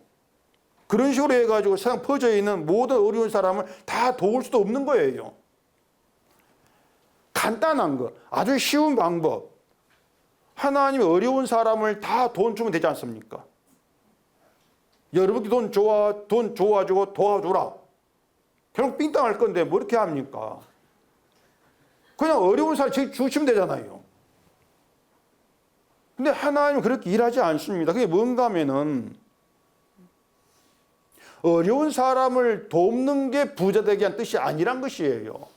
그런 식으로 해가지고 세상 퍼져 있는 모든 어려운 사람을 다 도울 수도 없는 거예요. 간단한 거, 아주 쉬운 방법. 하나님이 어려운 사람을 다 돈 주면 되지 않습니까? 여러분께 돈 줘가지고 도와주라. 결국 삥땅할 건데 뭐 이렇게 합니까? 그냥 어려운 사람 주시면 되잖아요. 근데 하나님은 그렇게 일하지 않습니다. 그게 뭔가 하면은 어려운 사람을 돕는 게 부자 되게 한 뜻이 아니란 것이에요.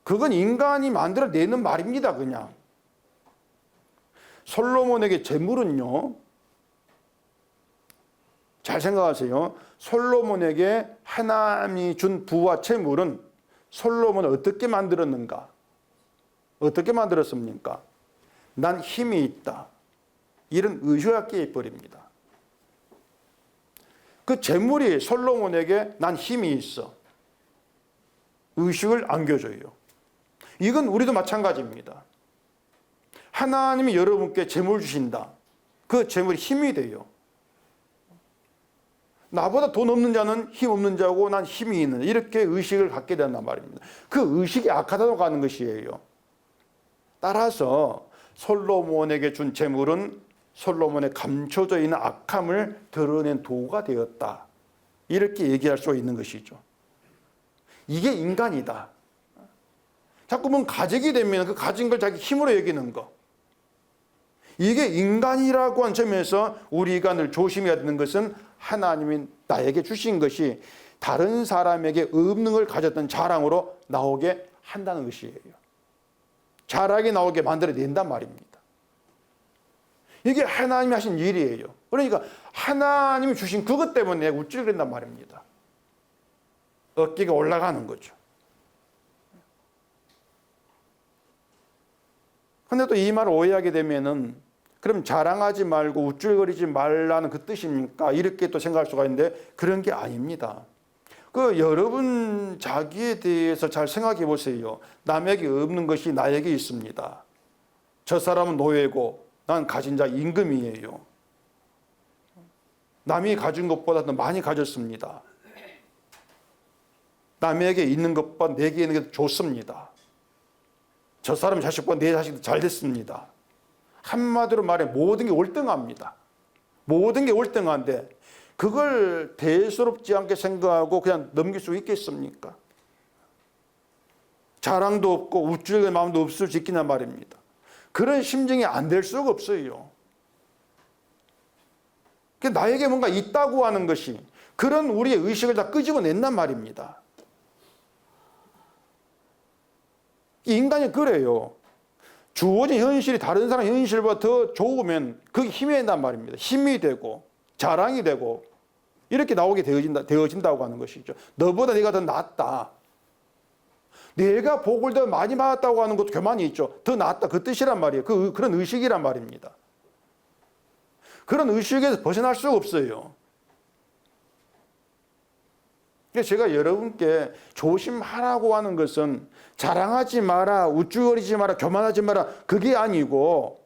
그건 인간이 만들어내는 말입니다, 그냥. 솔로몬에게 재물은요, 잘 생각하세요. 솔로몬에게 하나님이 준 부와 재물은 솔로몬을 어떻게 만들었는가? 어떻게 만들었습니까? 난 힘이 있다. 이런 의식을 깨버립니다. 그 재물이 솔로몬에게 난 힘이 있어. 의식을 안겨줘요. 이건 우리도 마찬가지입니다. 하나님이 여러분께 재물 주신다. 그 재물이 힘이 돼요. 나보다 돈 없는 자는 힘 없는 자고 난 힘이 있는 자. 이렇게 의식을 갖게 된단 말입니다. 그 의식이 악하다고 가는 것이에요. 따라서 솔로몬에게 준 재물은 솔로몬의 감춰져 있는 악함을 드러낸 도구가 되었다. 이렇게 얘기할 수 있는 것이죠. 이게 인간이다. 자꾸 뭔 가지게 되면 그 가진 걸 자기 힘으로 여기는 거. 이게 인간이라고 하는 점에서 우리가 늘 조심해야 되는 것은 하나님이 나에게 주신 것이 다른 사람에게 없는 걸 가졌던 자랑으로 나오게 한다는 것이에요. 자랑이 나오게 만들어낸단 말입니다. 이게 하나님이 하신 일이에요. 그러니까 하나님이 주신 그것 때문에 내가 우쭐거린단 말입니다. 어깨가 올라가는 거죠. 근데 또 이 말을 오해하게 되면은 그럼 자랑하지 말고 우쭐거리지 말라는 그 뜻입니까? 이렇게 또 생각할 수가 있는데 그런 게 아닙니다. 그 여러분 자기에 대해서 잘 생각해 보세요. 남에게 없는 것이 나에게 있습니다. 저 사람은 노예고 난 가진 자 임금이에요. 남이 가진 것보다 더 많이 가졌습니다. 남에게 있는 것보다 내게 있는 게 좋습니다. 저 사람 자식보다 내 자식도 잘 됐습니다. 한마디로 말해 모든 게 월등합니다. 모든 게 월등한데 그걸 대수롭지 않게 생각하고 그냥 넘길 수 있겠습니까? 자랑도 없고 우쭐거릴 마음도 없을 수 있겠냐 말입니다. 그런 심정이 안 될 수가 없어요. 나에게 뭔가 있다고 하는 것이 그런 우리의 의식을 다 끄집어낸단 말입니다. 인간이 그래요. 주어진 현실이 다른 사람 현실보다 더 좋으면 그게 힘이 된단 말입니다. 힘이 되고 자랑이 되고 이렇게 나오게 되어진다고 하는 것이죠. 너보다 내가 더 낫다. 내가 복을 더 많이 받았다고 하는 것도 교만이 있죠. 더 낫다 그 뜻이란 말이에요. 그런 의식이란 말입니다. 그런 의식에서 벗어날 수가 없어요. 그래서 제가 여러분께 조심하라고 하는 것은 자랑하지 마라, 우쭐거리지 마라, 교만하지 마라, 그게 아니고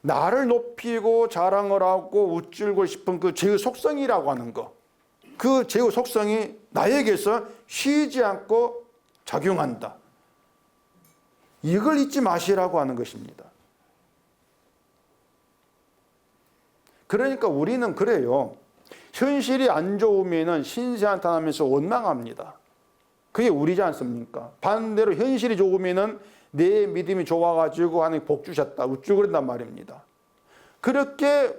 나를 높이고 자랑을 하고 우쭐고 싶은 그 죄의 속성이라고 하는 거, 그 죄의 속성이 나에게서 쉬지 않고 작용한다. 이걸 잊지 마시라고 하는 것입니다. 그러니까 우리는 그래요. 현실이 안 좋으면 신세 한탄하면서 원망합니다. 그게 우리지 않습니까? 반대로 현실이 좋으면 내 믿음이 좋아가지고 하나님 복 주셨다, 우쭐거린단 말입니다. 그렇게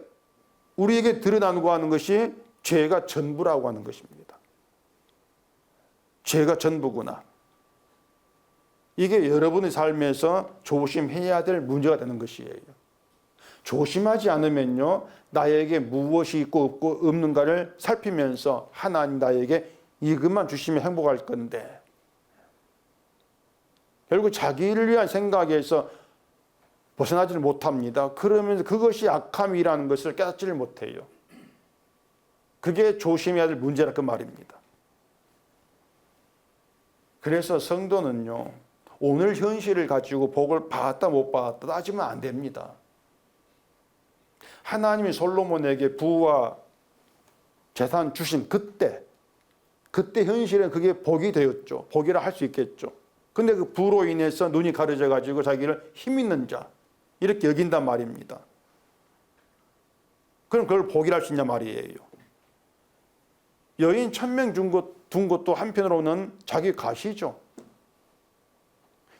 우리에게 드러나고 하는 것이 죄가 전부라고 하는 것입니다. 죄가 전부구나. 이게 여러분의 삶에서 조심해야 될 문제가 되는 것이에요. 조심하지 않으면요, 나에게 무엇이 있고 없고 없는가를 살피면서 하나님 나에게 이것만 주시면 행복할 건데, 결국 자기를 위한 생각에서 벗어나지를 못합니다. 그러면서 그것이 악함이라는 것을 깨닫지를 못해요. 그게 조심해야 될 문제라 그 말입니다. 그래서 성도는요, 오늘 현실을 가지고 복을 받았다 못 받았다 따지면 안 됩니다. 하나님이 솔로몬에게 부와 재산 주신 그때 현실은 그게 복이 되었죠. 복이라 할 수 있겠죠. 근데 그 부로 인해서 눈이 가려져 가지고 자기를 힘 있는 자 이렇게 여긴단 말입니다. 그럼 그걸 복이라 할 수 있냐 말이에요. 여인 1000명 둔 것도 한편으로는 자기 가시죠.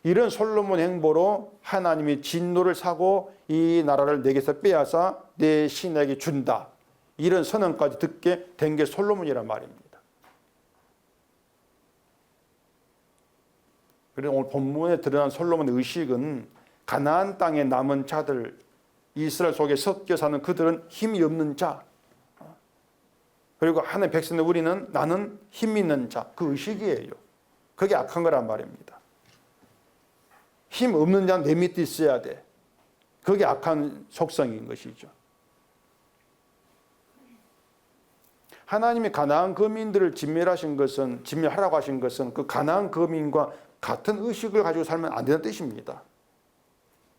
이런 솔로몬 행보로 하나님이 진노를 사고 이 나라를 내게서 빼앗아 내 신에게 준다. 이런 선언까지 듣게 된 게 솔로몬이란 말입니다. 그래서 오늘 본문에 드러난 솔로몬의 의식은 가나안 땅에 남은 자들, 이스라엘 속에 섞여 사는 그들은 힘이 없는 자, 그리고 하나님의 백성들 우리는 나는 힘 있는 자, 그 의식이에요. 그게 악한 거란 말입니다. 힘 없는 자는 내 밑에 있어야 돼. 그게 악한 속성인 것이죠. 하나님이 가나안 거민들을 진멸하라고 하신 것은 그 가나안 거민과 같은 의식을 가지고 살면 안 된다는 뜻입니다.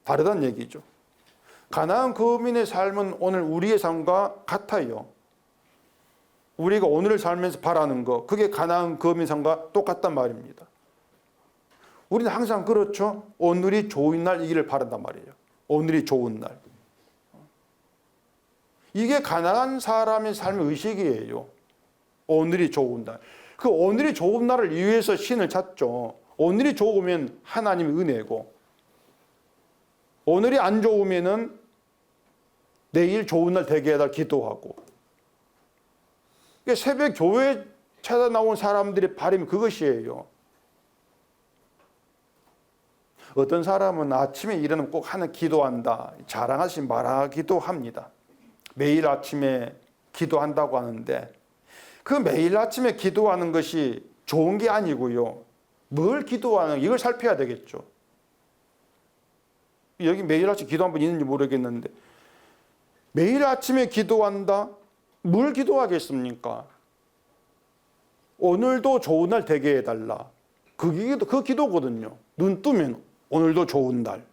다르다는 얘기죠. 가나안 거민의 삶은 오늘 우리의 삶과 같아요. 우리가 오늘을 살면서 바라는 거, 그게 가나안 거민 삶과 똑같단 말입니다. 우리는 항상 그렇죠. 오늘이 좋은 날이기를 바란단 말이에요. 오늘이 좋은 날. 이게 가난한 사람의 삶의 의식이에요. 오늘이 좋은 날. 그 오늘이 좋은 날을 위해서 신을 찾죠. 오늘이 좋으면 하나님의 은혜고, 오늘이 안 좋으면은 내일 좋은 날 되게 해달라 기도하고. 새벽 교회에 찾아 나온 사람들의 바람이 그것이에요. 어떤 사람은 아침에 일어나면 꼭 하나 기도한다. 자랑하지 마라 기도합니다. 매일 아침에 기도한다고 하는데 그 매일 아침에 기도하는 것이 좋은 게 아니고요. 뭘 기도하는 이걸 살펴야 되겠죠. 여기 매일 아침 기도 한번 있는지 모르겠는데 매일 아침에 기도한다? 뭘 기도하겠습니까? 오늘도 좋은 날 되게 해달라. 그 기도거든요. 눈 뜨면 오늘도 좋은 날.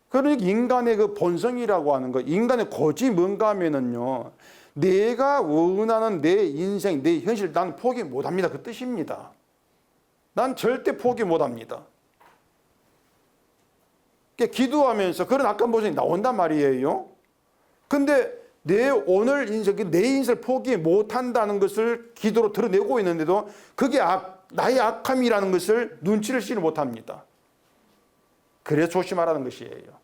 그러니까 인간의 그 본성이라고 하는 거, 인간의 고집이 뭔가 하면은요, 내가 원하는 내 인생, 내 현실, 난 포기 못 합니다. 그 뜻입니다. 난 절대 포기 못 합니다. 기도하면서 그런 악한 본성이 나온단 말이에요. 근데 내 오늘 인생, 내 인생을 포기 못 한다는 것을 기도로 드러내고 있는데도 그게 나의 악함이라는 것을 눈치를 채지 못합니다. 그래서 조심하라는 것이에요.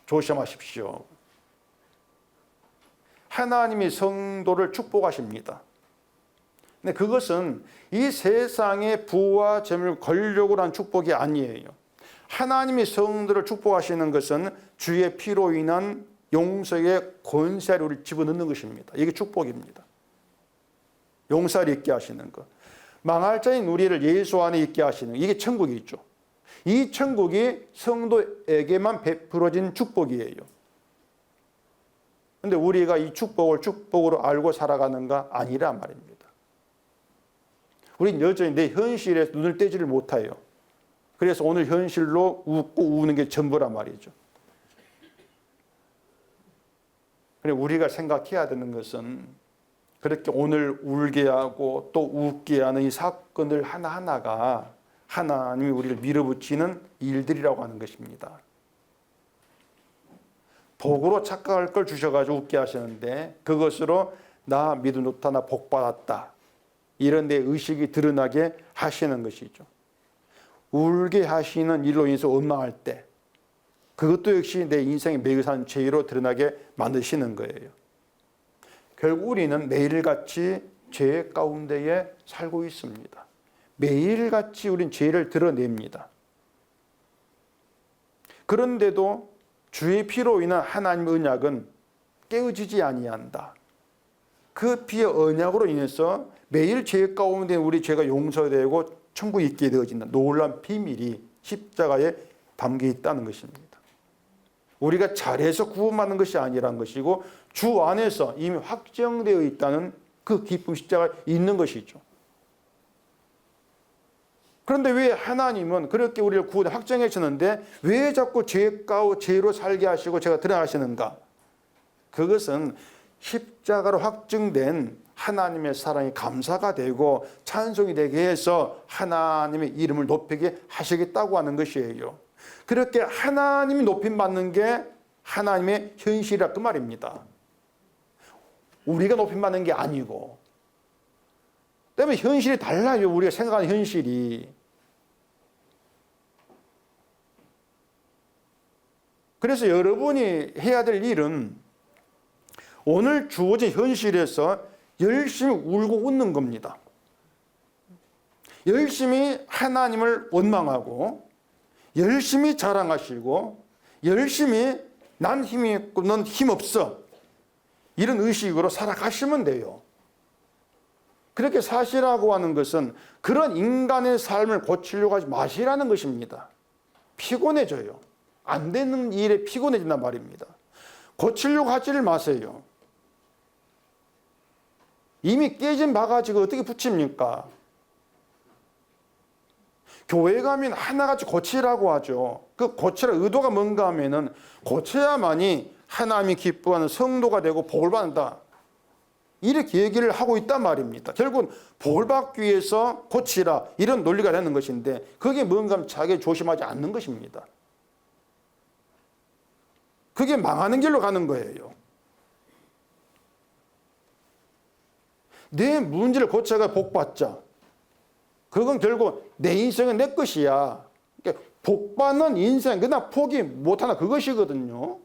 조심하십시오. 하나님이 성도를 축복하십니다. 근데 그것은 이 세상의 부와 재물, 권력으로 한 축복이 아니에요. 하나님이 성도를 축복하시는 것은 주의 피로 인한 용서의 권세를 우리 집어넣는 것입니다. 이게 축복입니다. 용서를 있게 하시는 것. 망할 자인 우리를 예수 안에 있게 하시는 이게 천국이 있죠. 이 천국이 성도에게만 베풀어진 축복이에요. 근데 우리가 이 축복을 축복으로 알고 살아가는가? 아니란 말입니다. 우린 여전히 내 현실에 눈을 떼지를 못해요. 그래서 오늘 현실로 웃고 우는 게 전부란 말이죠. 그래 우리가 생각해야 되는 것은 그렇게 오늘 울게 하고 또 웃게 하는 이 사건들 하나하나가 하나님이 우리를 밀어붙이는 일들이라고 하는 것입니다. 복으로 착각할 걸 주셔가지고 웃게 하시는데 그것으로 나 믿음 좋다, 나 복 받았다 이런 내 의식이 드러나게 하시는 것이죠. 울게 하시는 일로 인해서 원망할 때 그것도 역시 내 인생의 매우산 죄로 드러나게 만드시는 거예요. 결국 우리는 매일같이 죄 가운데에 살고 있습니다. 매일같이 우린 죄를 드러냅니다. 그런데도 주의 피로 인한 하나님의 언약은 깨어지지 아니한다. 그 피의 언약으로 인해서 매일 죄 가운데 우리 죄가 용서되고 천국에 있게 되어진다. 놀라운 비밀이 십자가에 담겨 있다는 것입니다. 우리가 잘해서 구원받는 것이 아니란 것이고 주 안에서 이미 확정되어 있다는 그 기쁨 십자가가 있는 것이죠. 그런데 왜 하나님은 그렇게 우리를 구원에 확정해 주는데 왜 자꾸 죄로 살게 하시고 죄가 드러나시는가? 그것은 십자가로 확증된 하나님의 사랑이 감사가 되고 찬송이 되게 해서 하나님의 이름을 높이게 하시겠다고 하는 것이에요. 그렇게 하나님이 높임받는 게 하나님의 현실이라 그 말입니다. 우리가 높임받는 게 아니고. 때문에 현실이 달라요. 우리가 생각하는 현실이. 그래서 여러분이 해야 될 일은 오늘 주어진 현실에서 열심히 울고 웃는 겁니다. 열심히 하나님을 원망하고 열심히 자랑하시고 열심히 난 힘이 있고 넌 힘없어 이런 의식으로 살아가시면 돼요. 그렇게 사시라고 하는 것은 그런 인간의 삶을 고치려고 하지 마시라는 것입니다. 피곤해져요. 안 되는 일에 피곤해진단 말입니다. 고치려고 하지를 마세요. 이미 깨진 바가지가 어떻게 붙입니까? 교회 가면 하나같이 고치라고 하죠. 그 고치라 의도가 뭔가 하면은 고쳐야만이 하나님이 기뻐하는 성도가 되고 복을 받는다. 이렇게 얘기를 하고 있단 말입니다. 결국은 복을 받기 위해서 고치라 이런 논리가 되는 것인데 그게 뭔가 하면 자기 조심하지 않는 것입니다. 그게 망하는 길로 가는 거예요. 내 문제를 고쳐가 복 받자. 그건 결국 내 인생은 내 것이야. 그러니까 복 받는 인생 그냥 포기 못하나 그것이거든요.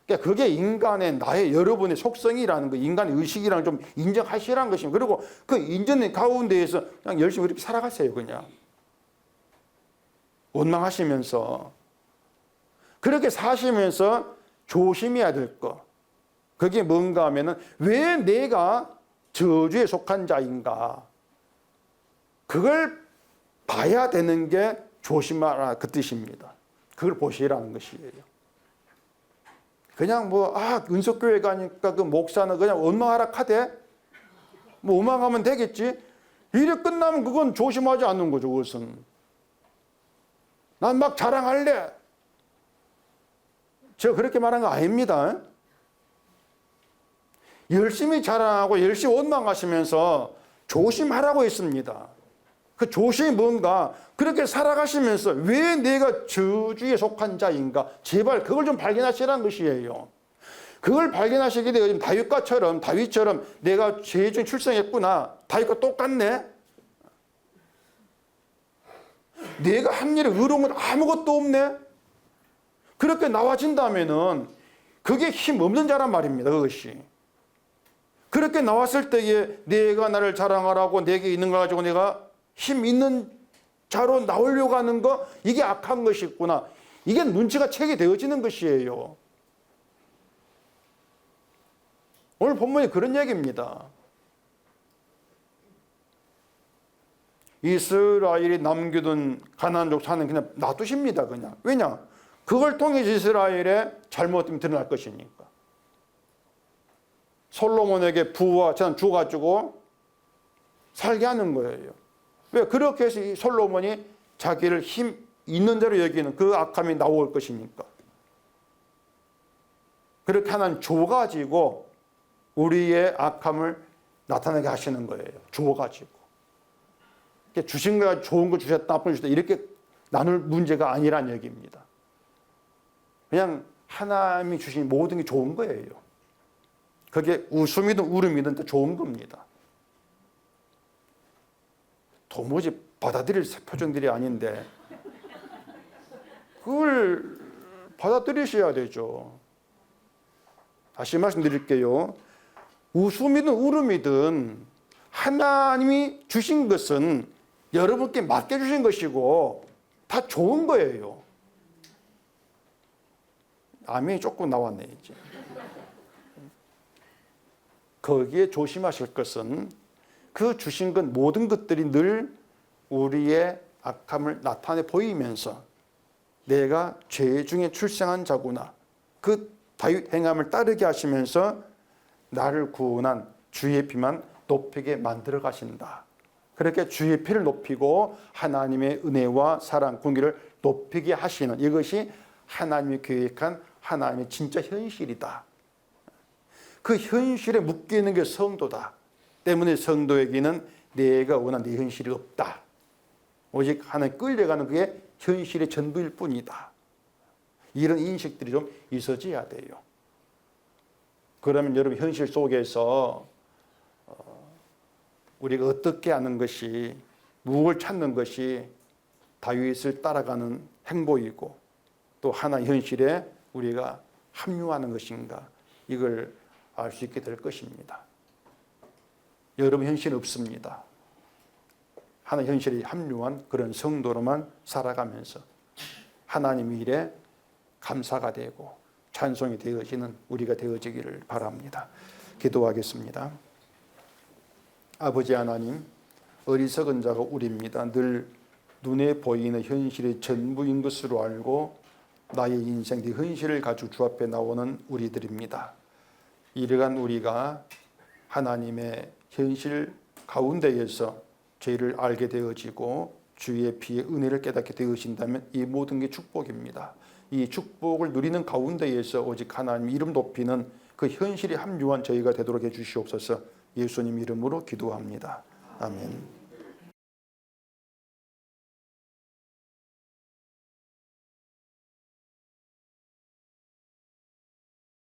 그러니까 그게 인간의 나의 여러분의 속성이라는 거, 인간의 의식이랑 좀 인정하시라는 것입니다. 그리고 그 인정 가운데에서 그냥 열심히 그렇게 살아가세요. 그냥 원망하시면서 그렇게 사시면서 조심해야 될 거. 그게 뭔가 하면은 왜 내가 저주에 속한 자인가? 그걸 봐야 되는 게 조심하라 그 뜻입니다. 그걸 보시라는 것이에요. 그냥 은속교회 가니까 그 목사는 그냥 원망하라 카대? 원망하면 되겠지? 일이 끝나면 그건 조심하지 않는 거죠, 그것은. 난 막 자랑할래. 제가 그렇게 말한 거 아닙니다. 열심히 자랑하고 열심히 원망하시면서 조심하라고 했습니다. 그 조심이 뭔가 그렇게 살아가시면서 왜 내가 저주에 속한 자인가 제발 그걸 좀 발견하시라는 것이에요. 그걸 발견하시게 되면 다윗처럼 내가 죄 중에 출생했구나. 다윗과 똑같네. 내가 한 일에 의로운 건 아무것도 없네. 그렇게 나와진다면은 그게 힘 없는 자란 말입니다. 그것이. 그렇게 나왔을 때에 내가 나를 자랑하라고 내게 있는 걸 가지고 내가 힘 있는 자로 나오려고 하는 거 이게 악한 것이구나. 이게 눈치가 채게 되어지는 것이에요. 오늘 본문이 그런 얘기입니다. 이스라엘이 남겨둔 가나안족 산은 그냥 놔두십니다. 그냥. 왜냐? 그걸 통해 이스라엘의 잘못됨이 드러날 것이니까. 솔로몬에게 부와 재산 주어가지고 살게 하는 거예요. 왜? 그렇게 해서 이 솔로몬이 자기를 힘 있는 대로 여기는 그 악함이 나올 것이니까. 그렇게 하나님 줘가지고 우리의 악함을 나타나게 하시는 거예요. 줘가지고. 주신 거가 좋은 거 주셨다, 나쁜 거 주셨다 이렇게 나눌 문제가 아니란 얘기입니다. 그냥 하나님이 주신 모든 게 좋은 거예요. 그게 웃음이든 울음이든 다 좋은 겁니다. 도무지 받아들일 표정들이 아닌데 그걸 받아들이셔야 되죠. 다시 말씀드릴게요. 웃음이든 울음이든 하나님이 주신 것은 여러분께 맡겨주신 것이고 다 좋은 거예요. 아멘이 조금 나왔네 이제. 거기에 조심하실 것은 그 주신 것 모든 것들이 늘 우리의 악함을 나타내 보이면서 내가 죄 중에 출생한 자구나 그 다윗 행함을 따르게 하시면서 나를 구원한 주의 피만 높이게 만들어 가신다. 그렇게 주의 피를 높이고 하나님의 은혜와 사랑, 공의를 높이게 하시는 이것이 하나님이 계획한 하나님의 진짜 현실이다. 그 현실에 묶이는 게 성도다. 때문에 성도에게는 내가 원하는 내 현실이 없다. 오직 하나님 끌려가는 그게 현실의 전부일 뿐이다. 이런 인식들이 좀 있어져야 돼요. 그러면 여러분 현실 속에서 우리가 어떻게 하는 것이 무엇을 찾는 것이 다윗을 따라가는 행보이고 또 하나의 현실에 우리가 합류하는 것인가 이걸 알 수 있게 될 것입니다. 여러분 현실은 없습니다. 하나의 현실에 합류한 그런 성도로만 살아가면서 하나님의 일에 감사가 되고 찬송이 되어지는 우리가 되어지기를 바랍니다. 기도하겠습니다. 아버지 하나님, 어리석은 자가 우리입니다. 늘 눈에 보이는 현실의 전부인 것으로 알고 나의 인생, 네 현실을 가지고 주 앞에 나오는 우리들입니다. 이러한 우리가 하나님의 현실 가운데에서 죄를 알게 되어지고 주의 피의 은혜를 깨닫게 되어진다면 이 모든 게 축복입니다. 이 축복을 누리는 가운데에서 오직 하나님 이름 높이는 그 현실에 합류한 저희가 되도록 해주시옵소서. 예수님 이름으로 기도합니다. 아멘.